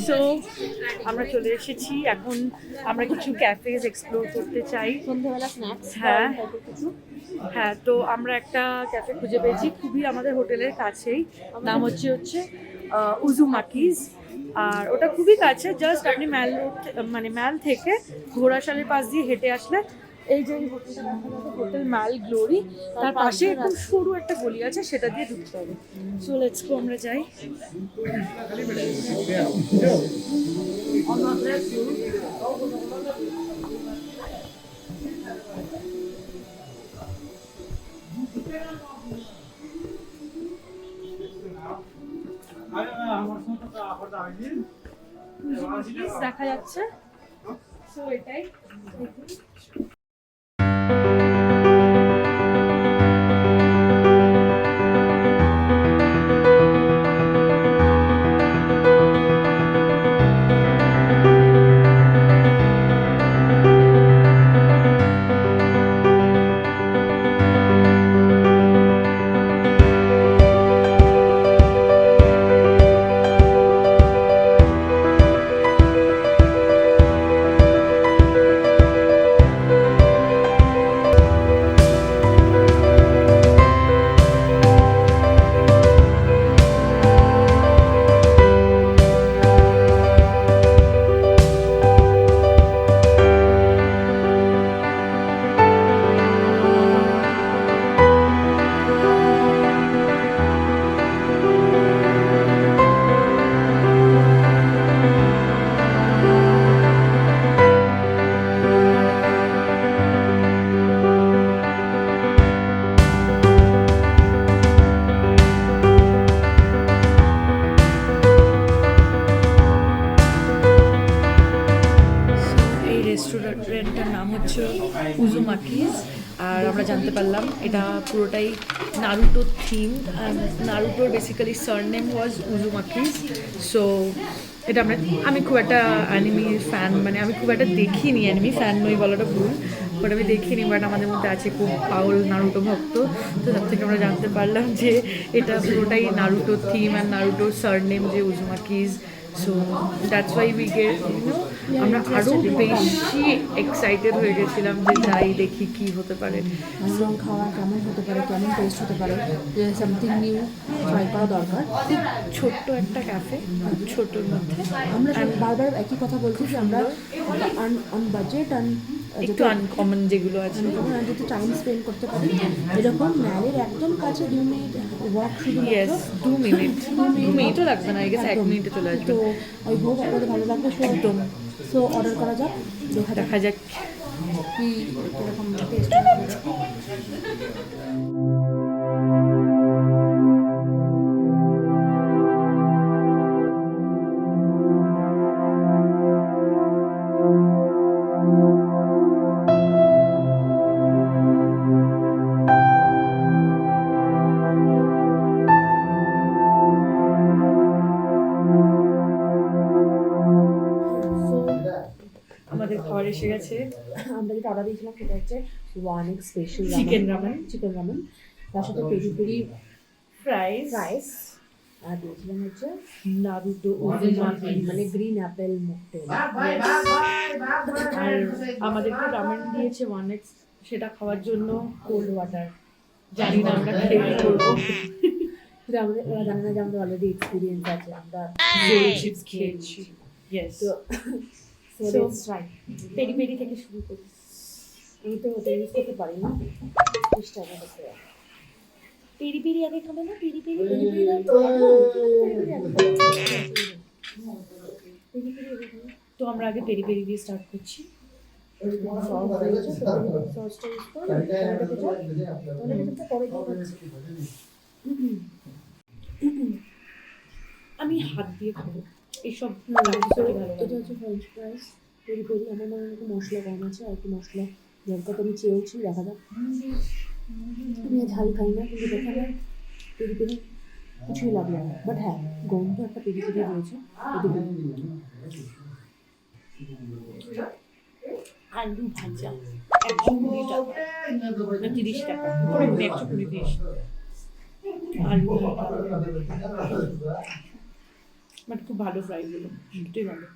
So আমরা চলে এসেছি এখন। আমরা কিছু ক্যাফেজ এক্সপ্লোর করতে চাই, সন্ধ্যাবেলা স্ন্যাক্স। হ্যাঁ কিছু হ্যাঁ। তো আমরা একটা ক্যাফে খুঁজে পেয়েছি খুবই আমাদের হোটেলের কাছেই। নাম হচ্ছে উজুমাকিজ। আর ওটা খুবই কাছে, জাস্ট আপনি ম্যাল রোড মানে ম্যাল থেকে ঘোড়াশালের পাশ দিয়ে হেঁটে আসলে এই যে হোটেলটা দেখা যাবে, হোটেল ম্যাল গ্লোরি, তার পাশে একদম সরু একটা গলি আছে, সেটা দিয়ে ঢুকতে হবে। সো লেটস গো, আমরা যাই। দেখা যাচ্ছে, সো এটাই দেখুন। রেস্টুরেন্টটার নাম হচ্ছে উজুমাকিজ। আর আমরা জানতে পারলাম এটা পুরোটাই নারুটো থিমড, অ্যান্ড নারুটোর basically surname was Uzumakis. So এটা আমি খুব একটা অ্যানিমি ফ্যান, মানে আমি খুব একটা দেখিনি, অ্যানিমি ফ্যান নই বলাটা ভুল, বাট আমি দেখিনি, বাট আমাদের মধ্যে আছে খুব পাগল নারুটো ভক্ত। তো তার থেকে আমরা জানতে পারলাম যে এটা পুরোটাই নারুটো থিম অ্যান্ড নারুটোর সারনেম যে Uzumakis. So that's why we get আমরা আরও বেশি এক্সাইটেড হয়ে গেছিলাম যে যাই দেখি কি হতে পারে, এবং খাওয়া কেমন হতে পারে, কেমন টেস্ট হতে পারে, যে সামথিং নিউ ট্রাই করা দরকার। ছোট্ট একটা ক্যাফে, ছোটোর মধ্যে আমরা বারবার একই কথা বলছি যে আমরা অন বাজেট একটু আনকমন যেগুলো আছে যদি টাইম স্পেন্ড করতে পারি, এরকম ম্যালের একদম কাছে 2 মিনিট ওয়াক, শুধু 2 মিনিটও লাগবে না, আই গেস 1 মিনিটে চলে আসবে। তো ওই হোপ আপনাদের ভালো লাগবে। একদম। সো অর্ডার করা যাক, দেখা যাক কি কীরকম টেস্ট। আমাদের খাবার এসে গেছে। আমরা যেটা অর্ডার দিয়েছিলাম সেটা হচ্ছে ওয়ানেক স্পেশাল চিকেন রামেন, তার সাথে পেরি পেরি ফ্রাইস, আর দিয়েছিলাম হচ্ছে নারুটো মানে গ্রিন অ্যাপেল মকটেল। আর আমাদেরকে রামেন দিয়েছে 1x, সেটা খাওয়ার জন্য কোল্ড ওয়াটার। জানি না আমরা খেয়ে কি করবো, কিন্তু আমাদের ওরা জানে না যে আমাদের অলরেডি এক্সপিরিয়েন্স আছে, আমরা চিপস খেয়েছি। Yes, so let's try. Peri peri থেকে শুরু করি। আমি তো ওটা ইউজ করতে পারি না, চেষ্টা করতে। পেরি পেরি আগে খাবে না? পেরি পেরি তো আমরা আগে পেরি পেরি দিয়ে স্টার্ট করছি। আমি হাত দিয়ে খাবো এইসব। এটা হচ্ছে ফ্রেঞ্চ ফ্রাইস, পেরি পেরি। আমার মনে হয় মশলা কম আছে, আর একটু মশলা দরকার, তো আমি চেয়েছি, দেখা যাক। আমি ঝাল খাই না, কিন্তু দেখালে পেরি পেরি কিছুই লাগলো না, বাট হ্যাঁ গন্ধ একটা পেরি পেরি রয়েছে। আলু ভাজা 120 টাকা না 30 টাকা, পরে 120। আলু বাট খুব ভালো ফ্রাইগুলো, দুটোই ভালো।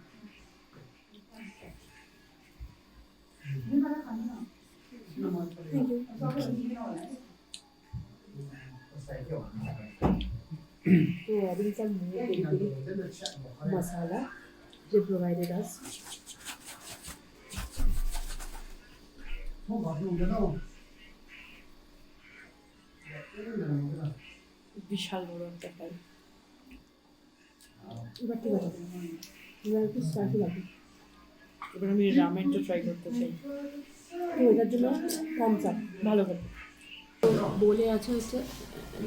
So adding some more peri masala they provided us. বিশাল বড় একটা ফ্রাই। এবার ঠিক আছে, এবার একটু স্পাইসি লাগে, এবার আমি রামেনটা ট্রাই করতে চাই। তো এটার জন্য থামস আপ। ভালো খেতে। বলে আছে হচ্ছে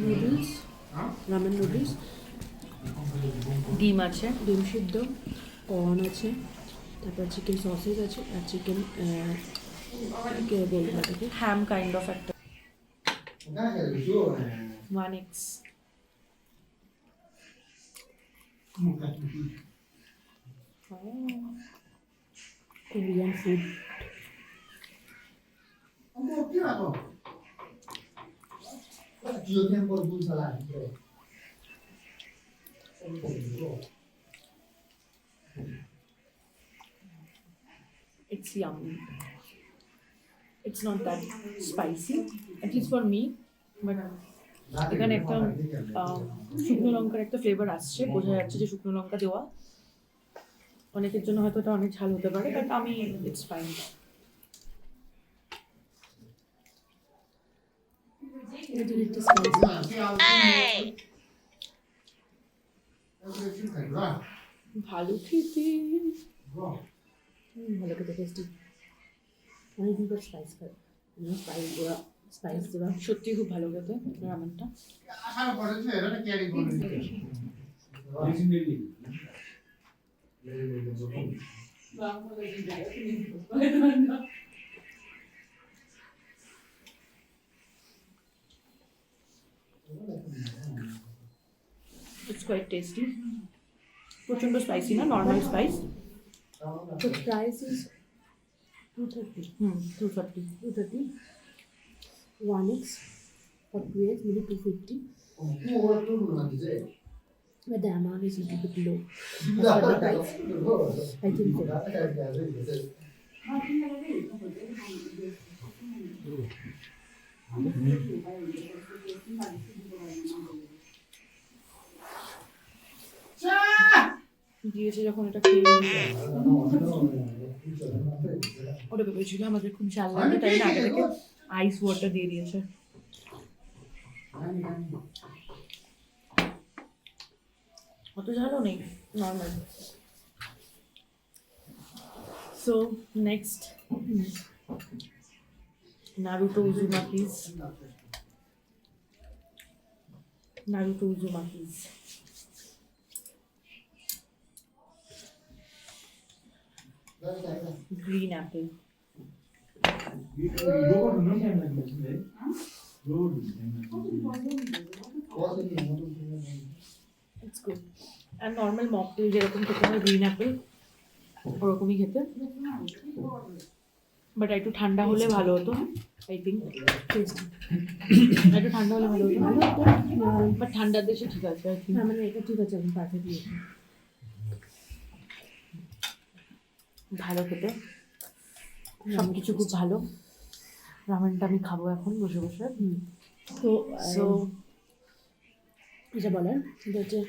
নুডলস, রামেন নুডলস, ডিম আছে, ডিম সিদ্ধ, কর্ন আছে, তারপর চিকেন সসেজ আছে, আর চিকেন কে বলবো এটাকে, হ্যাম কাইন্ড অফ একটা 1x। Korean food. It's yummy. It's not that spicy, at least for me. But এখানে একটা শুকনো লঙ্কার একটা ফ্লেভার আসছে, বোঝা যাচ্ছে যে শুকনো লঙ্কা দেওয়া। অনেকের জন্য হয়তো এটা অনেক ঝাল হতে পারে, বাট আমি ইটস ফাইন। ভালো খেতে, ভালো খেতে, টেস্টি, অনেকদিন পর স্পাইস খাই, স্পাইস দেওয়া সত্যি খুব ভালো খেতে রামেনটা। It's quite tasty. প্রচন্ড স্পাইসি না, নর্মাল স্পাইস। তো price is 230, 230, 1x or 2x, maybe 250. But the amount is a little bit low as per the price. I think so. দিয়েছে যখন এটা খেয়ে ওটা ভেবেছিল আমাদের খুব ঝাল লাগে, তাই না আগে থেকে আইস ওয়াটার দিয়ে দিয়েছে। অত ঝালও নেই, normal. So next Naruto Uzumakis. Naruto Uzumakis green apple. It's good. And normal mocktail যেরকম খেতে হয় গ্রিন অ্যাপেল, ওরকমই খেতে, বাট একটু ঠান্ডা হলে ভালো হতো। আই থিঙ্ক একটু ঠান্ডা হলে ভালো হতো, বাট ঠান্ডার দেশে ঠিক আছে। আই থিঙ্ক মানে এটা ঠিক আছে, আমি পাঠিয়ে দিয়েছি। ভালো খেতে, সব কিছু খুব ভালো। রামেনটা আমি খাবো এখন বসে বসে। সো এটা বলেন, এটা হচ্ছে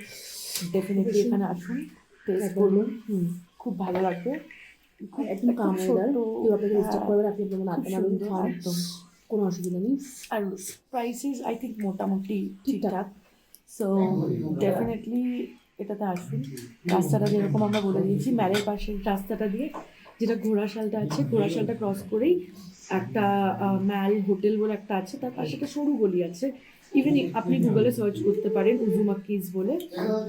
ডেফিনেটলি এখানে আসুন, টেস্ট করুন, খুব ভালো লাগবে। খুব একদম কাম ওয়েদার, কেউ আপনাকে ডিস্টার্ব করবে, আপনি আপনার আড্ডা মারুন, খান, একদম কোনো অসুবিধা নেই। আর প্রাইসেস আই থিঙ্ক মোটামুটি ঠিকঠাক। সো ডেফিনেটলি এটাতে আসুন। রাস্তাটা যেরকম আমরা বলে দিয়েছি, ম্যালের পাশের রাস্তাটা দিয়ে, যেটা ঘোড়াশালটা আছে, ঘোড়াশালটা ক্রস করেই একটা ম্যাল হোটেল বলে একটা আছে, তার পাশে একটা সরু গলি আছে। ইভেন আপনি গুগলে সার্চ করতে পারেন উজুমাকিস বলে,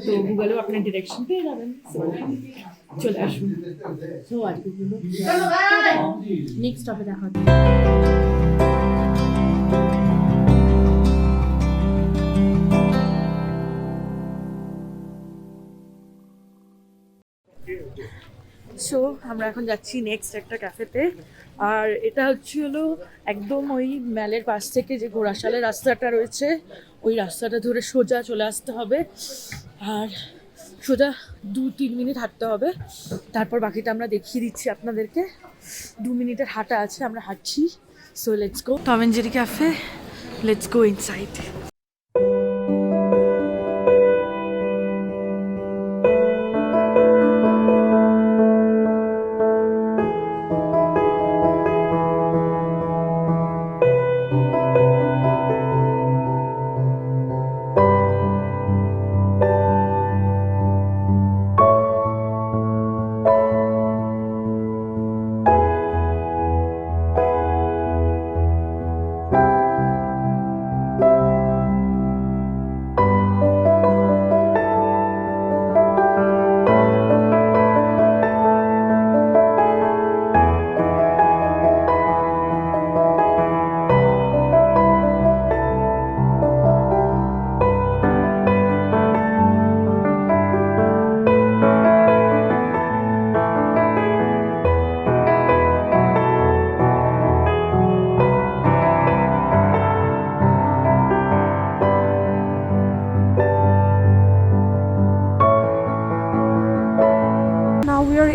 তো গুগলেও আপনার ডিরেকশন পেয়ে যাবেন। চলে আসুন। সো আজকের জন্য নেক্সট স্টপে দেখা হচ্ছে। সো আমরা এখন যাচ্ছি নেক্সট একটা ক্যাফেতে, আর এটা হচ্ছে হলো একদম ওই ম্যালের পাশ থেকে যে ঘোড়াশালের রাস্তাটা রয়েছে, ওই রাস্তাটা ধরে সোজা চলে আসতে হবে। আর সোজা 2-3 মিনিট হাঁটতে হবে, তারপর বাকিটা আমরা দেখিয়ে দিচ্ছি আপনাদেরকে। 2 মিনিটের হাঁটা আছে, আমরা হাঁটছি। So let's go Tom and Jerry cafe, let's go inside.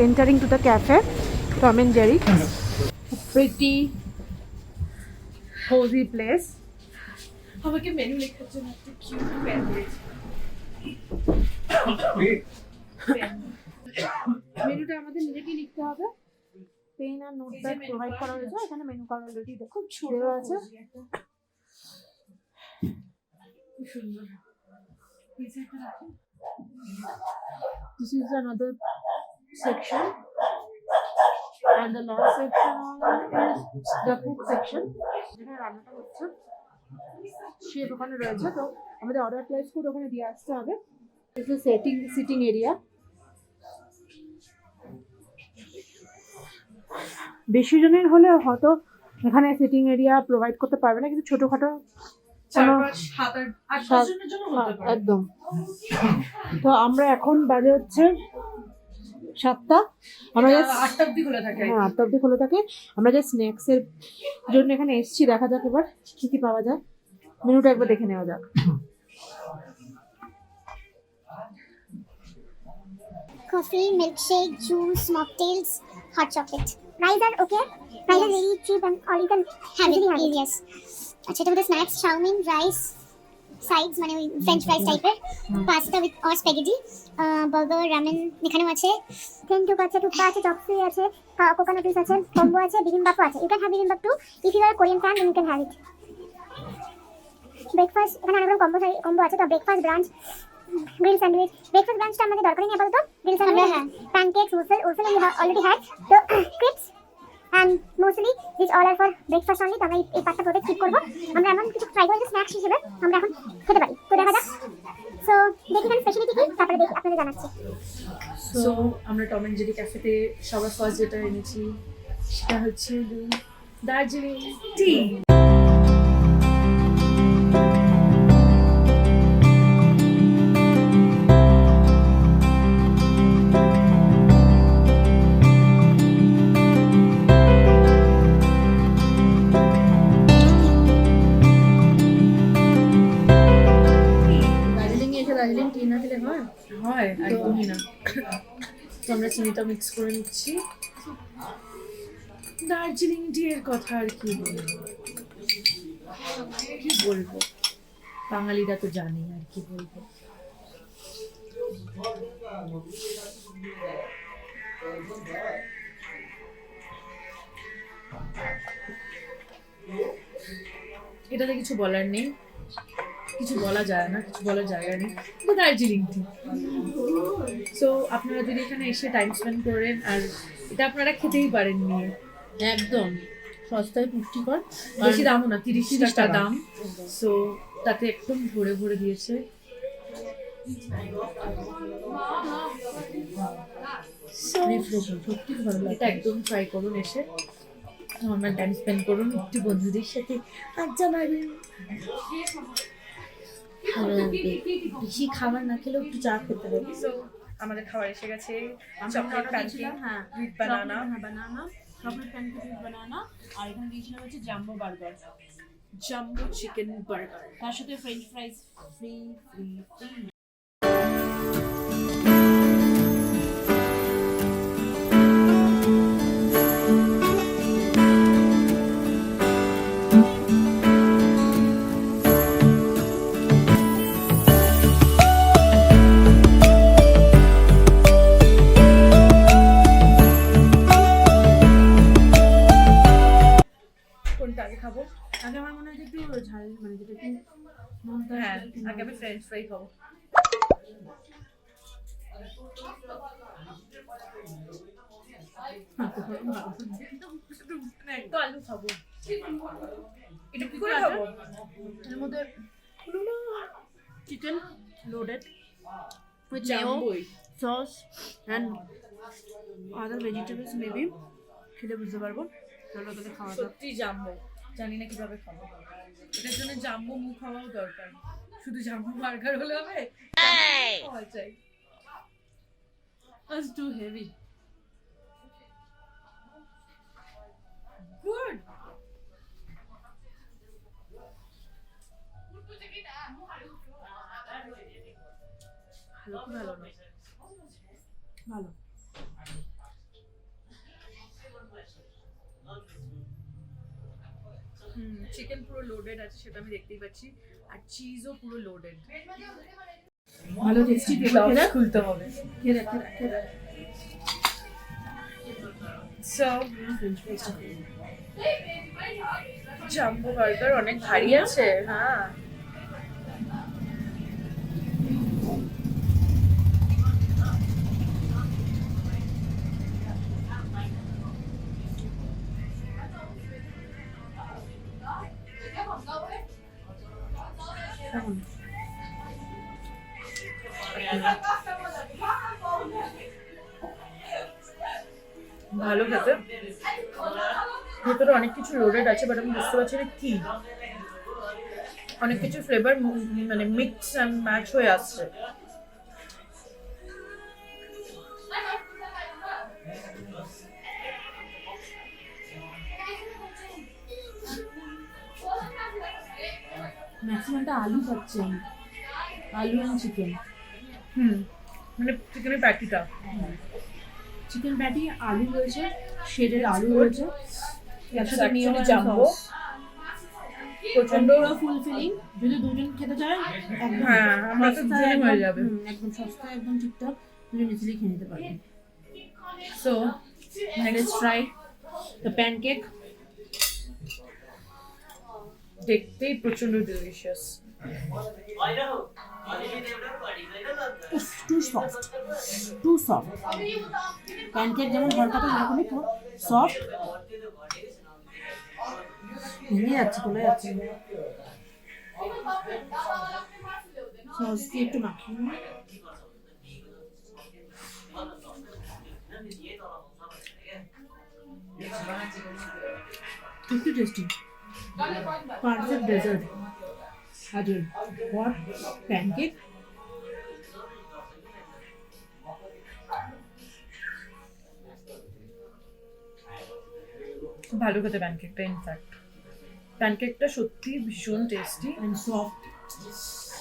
Entering to the cafe, Tom and Jerry. A pretty cozy place. আমাকে মেনু লেখার জন্য একটা কিউট পেন দিয়েছে। মেনুটা আমাদের নিজেকেই লিখতে হবে। পেন আর নোটপ্যাড প্রোভাইড করা হয়েছে, এখানে মেনু কার্ড অলরেডি দেখো ছোট আছে। খুব সুন্দর। This is another section, and the last section is the cook section. যেখানে রান্নাটা হচ্ছে শেফ ওখানে রয়েছে, তো আমাদের অর্ডার প্লেস করে ওখানে দিয়ে আসতে হবে। This is sitting area. বেশি জনের হলে হয়তো এখানে সিটিং এরিয়া প্রোভাইড করতে পারবে না, কিন্তু ছোটখাটো একদম। তো আমরা এখন বাজে হচ্ছে 7টা, আমরা 8টা অবধি খোলা থাকে। হ্যাঁ, 8টা অবধি খোলা থাকে। আমরা যে স্ন্যাক্সের জন্য এখানে এসেছি, দেখা যাক এবার কি কি পাওয়া যায়। মেনুটা একবার দেখে নেওয়া যাক। Coffee, milkshake, juice, mocktails, hot chocolate. Price are okay. Price are very cheap and all you can have it. Yes. अच्छा तो स्नैक्स चाउमीन राइस সাইডস মানে ওই ফ্রেঞ্চ ফ্রাইজ টাইপের, pasta with or spaghetti, burger, ramen এখানেও আছে, টেন্টুক আছে, টুপা আছে, chop suey আছে, কোকোনাট জুস আছে, কম্বো আছে, বিবিম্বাপও আছে। You can have bibimbap too if you are Korean fan, you can have it. Breakfast এখানে অনেক রকম কম্বো আছে। তো breakfast brunch, grill sandwich. Breakfast ব্রাঞ্চটা আমাদের দরকার নেই আপাতত। Grill sandwich, pancakes, or else you have already had. তো crepes and mostly these all are for breakfast only. তো আমরা এই পাঁচটা প্রোডাক্ট স্কিপ করবো। আমরা এমন কিছু ট্রাই করবো স্ন্যাক্স হিসেবে আমরা এখন খেতে পারি। তো দেখা যাক। সো দেখি এখানে স্পেশালিটি কি, তারপরে দেখি আপনাদের জানাচ্ছি। সো আমরা টম এন্ড জেরি ক্যাফেতে সবার ফার্স্ট যেটা এনেছি সেটা হচ্ছে দার্জিলিং টি। দার্জিলিং টি না খেলে হয় একদমই না। তো আমরা চিনিটা মিক্স করে নিচ্ছি। দার্জিলিং টি এর কথা আর কি বলবো, বাঙালিরা তো জানে, আর কি বলবো। এটাতে কিছু বলার নেই, কিছু বলা যায় না, কিছু বলার জায়গা নেই, তো দার্জিলিং টি। সো আপনারা যদি এখানে এসে টাইম স্পেন্ড করেন, আর এটা আপনারা খেতেই পারেন নিয়ে, একদম সস্তায় পুষ্টিকর, বেশি দামও না, 30 টাকা দাম। সো তাতে একদম ভরে ভরে দিয়েছে। সত্যি ভালো লাগে, এটা একদম ট্রাই করুন, এসে নর্মাল টাইম স্পেন্ড করুন, একটু বন্ধুদের সাথে আড্ডা মারুন। বেশি খাবার না খেলেও একটু চা খেতে হবে। সো আমাদের খাবার এসে গেছে, chocolate pancake with banana, chocolate pancake with banana, আর এখানে দিয়েছিলাম হচ্ছে jumbo burger, jumbo chicken burger, তার সাথে ফ্রেঞ্চ ফ্রাইজ ফ্রি। আগে আমি ফ্রেঞ্চ ফ্রাই খাবো। একটু আলু খাবো। এটা কি করে খাবো? এর মধ্যে chicken loaded with mayo, জাম্বোই। sauce and other vegetables maybe খেলে বুঝতে পারবো। চলো তাহলে খাওয়া দাওয়া। সত্যি জাম্বো, জানি না কিভাবে খাবো। এটার জন্য জাম্বো মুখ খাওয়াও দরকার। শুধু জাম্বো বার্গার হলে হবে? খাওয়া চাই। That's too heavy. Good. ভালো কি ভালো না? ভালো। চিকেন পুরো লোডেড আছে, সেটা আমি দেখতেই পাচ্ছি, আর চিজও পুরো লোডেড। ভালো টেস্টি গ্লাভস খুলতে হবে। খেয়ে সো জাম্বো বার্গার অনেক ভারী আছে। হ্যাঁ, ভালো খেতে। ভেতরে অনেক কিছু লোডেড আছে, বাট আমি বুঝতে পারছি না কি। অনেক কিছু ফ্লেভার মানে মিক্স অ্যান্ড ম্যাচ হয়ে আসছে। ম্যাক্সিমামটা আলু পাচ্ছি আমি, আলু আর চিকেন। মানে চিকেনের প্যাটিটা, চিকেন প্যাটি, আলু রয়েছে, শেডের আলু রয়েছে, তার সাথে মেয়ো আর জাম্বো সস। প্রচন্ড। পুরো ফুলফিলিং। যদি দুজন খেতে চায় একদম হ্যাঁ, আমরা তো সস্তায় দুজনে হয়ে একদম, যাবে। একদম সস্তায় একদম ঠিকঠাক দুজন ইজিলি খেয়ে নিতে পারবেন। So Let's try the pancake. দেখতেই প্রচন্ড delicious. Too soft, too soft. Pancake যেমন ঘর পাতা সেরকমই তো সফট। ভেঙে যাচ্ছে, চলে যাচ্ছে। সস দিয়ে একটু মাখিয়ে নিই। একটু টেস্টি, পারফেক্ট ডেজার্ট। হাজির হট প্যানকেক। ভালো খেতে প্যানকেকটা। ইনফ্যাক্ট প্যানকেকটা সত্যি ভীষণ টেস্টি অ্যান্ড সফট।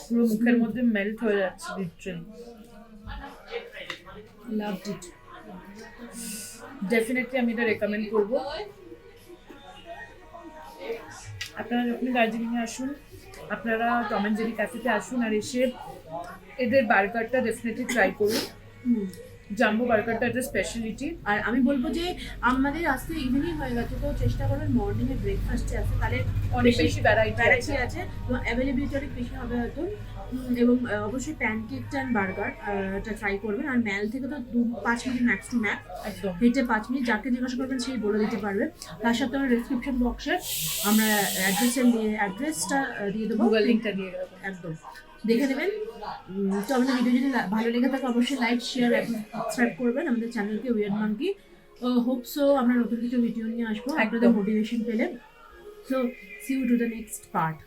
পুরো মুখের মধ্যে মেল্ট হয়ে যাচ্ছে লিটারালি। লাভড ইট। ডেফিনেটলি আমি এটা রেকমেন্ড করব। আপনারা যখনই দার্জিলিংয়ে আসুন, আপনারা টম অ্যান্ড জেরি ক্যাফেতে আসুন আর এসে এদের বার্গারটা ডেফিনেটলি ট্রাই করুন। জাম্বো বার্গারটা একটা স্পেশালিটি। আর আমি বলবো যে আমাদের আজকে ইভিনিং হয়ে গেছে, তো চেষ্টা করবেন মর্নিং এ ব্রেকফাস্টে আসতে, তাহলে অনেক বেশি ভ্যারাইটি আছে, তো অ্যাভেলেবিলিটি অনেক বেশি হবে হয়তো। এবং অবশ্যই প্যানকেকটা অ্যান্ড বার্গারটা ট্রাই করবেন। আর ম্যাল থেকে তো 5 মিনিট ম্যাক্স টু ম্যাক্স, একদম হেঁটে 5 মিনিট, যাকে জিজ্ঞাসা করবেন সেই বলে দিতে পারবে। তার সাথে আমরা ডেসক্রিপশন বক্সে আমরা অ্যাড্রেসটা দিয়ে দেবো, গুগল লিঙ্কটা দিয়ে দেবো। একদম দেখে নেবেন। তো আমাদের ভিডিও যদি ভালো লেগে থাকে অবশ্যই লাইক, শেয়ার, সাবস্ক্রাইব করবেন আমাদের চ্যানেলকে উইয়ার্ড মাঙ্কি। হোপ সো আমরা নতুন কিছু ভিডিও নিয়ে আসবো আপনাদের মোটিভেশন পেলে। So see you to the next part.